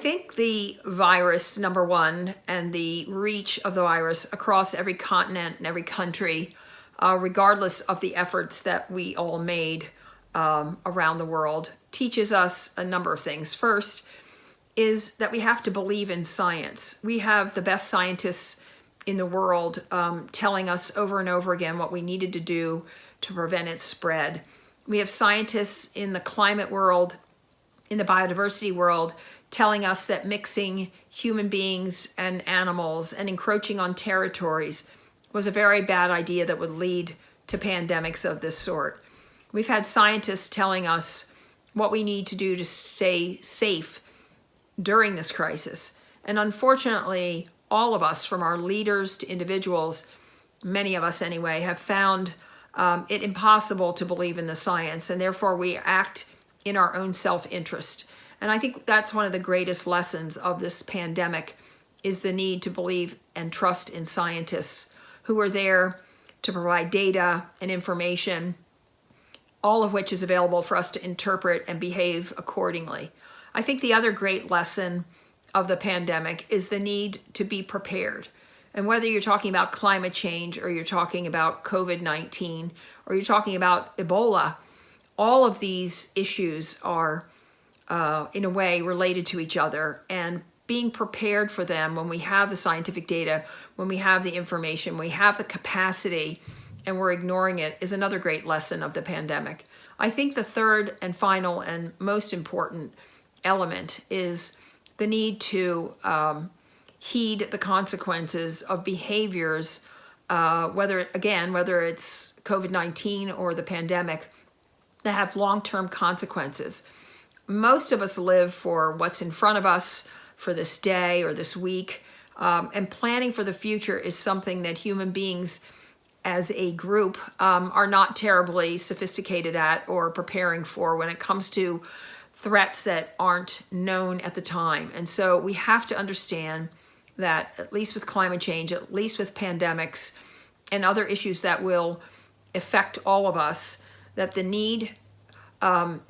think the virus, number one, and the reach of the virus across every continent and every country, regardless of the efforts that we all made around the world, teaches us a number of things. First is that we have to believe in science. We have the best scientists in the world telling us over and over again what we needed to do to prevent its spread. We have scientists in the climate world, in the biodiversity world, telling us that mixing human beings and animals and encroaching on territories was a very bad idea that would lead to pandemics of this sort. We've had scientists telling us what we need to do to stay safe during this crisis. And unfortunately, all of us, from our leaders to individuals, many of us anyway, have found it impossible to believe in the science, and therefore we act in our own self-interest. And I think that's one of the greatest lessons of this pandemic, is the need to believe and trust in scientists who are there to provide data and information, all of which is available for us to interpret and behave accordingly. I think the other great lesson of the pandemic is the need to be prepared. And whether you're talking about climate change, or you're talking about COVID-19, or you're talking about Ebola, all of these issues are in a way related to each other, and being prepared for them when we have the scientific data, when we have the information, we have the capacity, and we're ignoring it, is another great lesson of the pandemic. I think the third and final and most important element is the need to heed the consequences of behaviors, whether it's COVID-19 or the pandemic, that have long-term consequences. Most of us live for what's in front of us, for this day or this week, and planning for the future is something that human beings as a group are not terribly sophisticated at or preparing for when it comes to threats that aren't known at the time. And so we have to understand that, at least with climate change, at least with pandemics and other issues that will affect all of us, that the need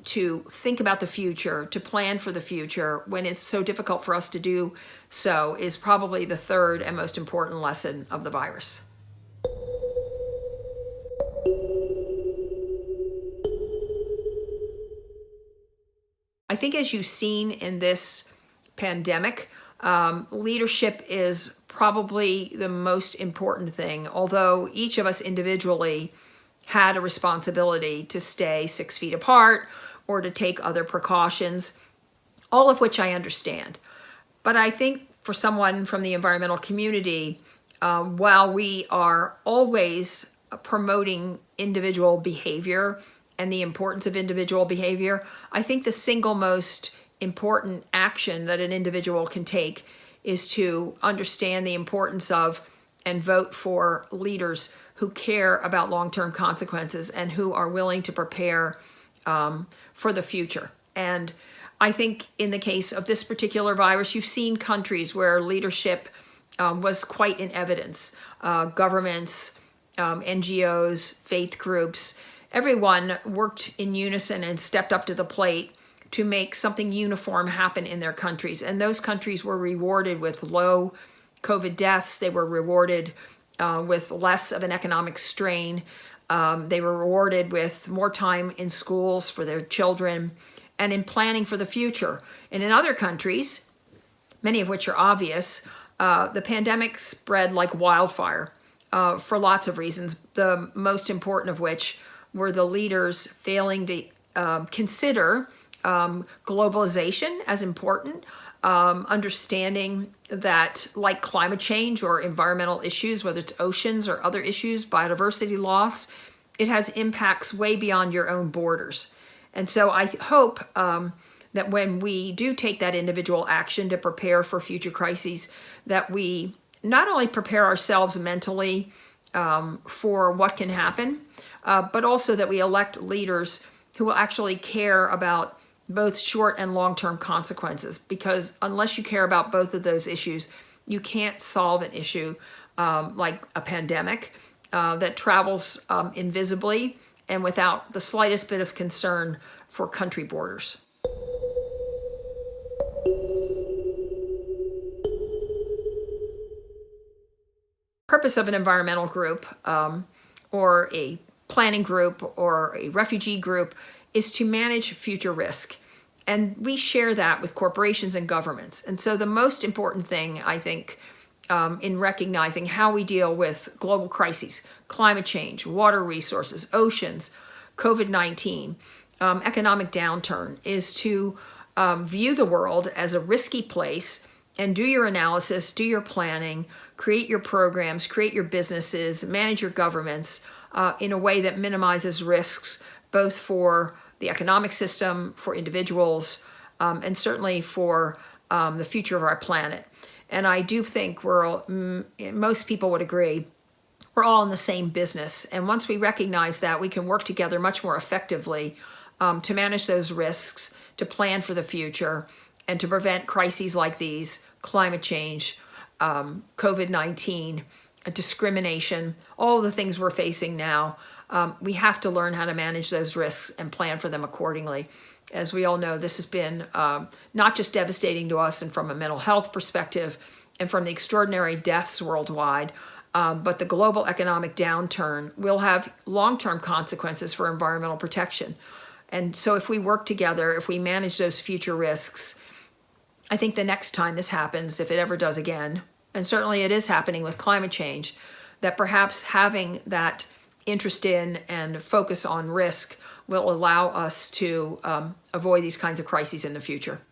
to think about the future, to plan for the future when it's so difficult for us to do so, is probably the third and most important lesson of the virus. I think, as you've seen in this pandemic, leadership is probably the most important thing, although each of us individually had a responsibility to stay 6 feet apart or to take other precautions, all of which I understand. But I think for someone from the environmental community, while we are always promoting individual behavior and the importance of individual behavior, I think the single most important action that an individual can take is to understand the importance of and vote for leaders who care about long-term consequences and who are willing to prepare for the future. And I think in the case of this particular virus, you've seen countries where leadership was quite in evidence. Governments, NGOs, faith groups, everyone worked in unison and stepped up to the plate to make something uniform happen in their countries. And those countries were rewarded with low COVID deaths. They were rewarded with less of an economic strain. They were rewarded with more time in schools for their children and in planning for the future. And in other countries, many of which are obvious, the pandemic spread like wildfire for lots of reasons, the most important of which were the leaders failing to consider globalization as important, understanding that, like climate change or environmental issues, whether it's oceans or other issues, biodiversity loss, it has impacts way beyond your own borders. And so I hope that when we do take that individual action to prepare for future crises, that we not only prepare ourselves mentally for what can happen, but also that we elect leaders who will actually care about both short and long-term consequences, because unless you care about both of those issues, you can't solve an issue like a pandemic that travels invisibly and without the slightest bit of concern for country borders. purpose of an environmental group or a planning group or a refugee group is to manage future risk. And we share that with corporations and governments. And so the most important thing, I think, in recognizing how we deal with global crises, climate change, water resources, oceans, COVID-19, economic downturn, is to view the world as a risky place and do your analysis, do your planning, create your programs, create your businesses, manage your governments in a way that minimizes risks, both for the economic system, for individuals, and certainly for the future of our planet. And I do think most people would agree, we're all in the same business. And once we recognize that, we can work together much more effectively to manage those risks, to plan for the future, and to prevent crises like these, climate change, COVID-19, discrimination, all the things we're facing now. We have to learn how to manage those risks and plan for them accordingly. As we all know, this has been not just devastating to us and from a mental health perspective and from the extraordinary deaths worldwide, but the global economic downturn will have long-term consequences for environmental protection. And so if we work together, if we manage those future risks, I think the next time this happens, if it ever does again, and certainly it is happening with climate change, that perhaps having that interest in and focus on risk will allow us to avoid these kinds of crises in the future.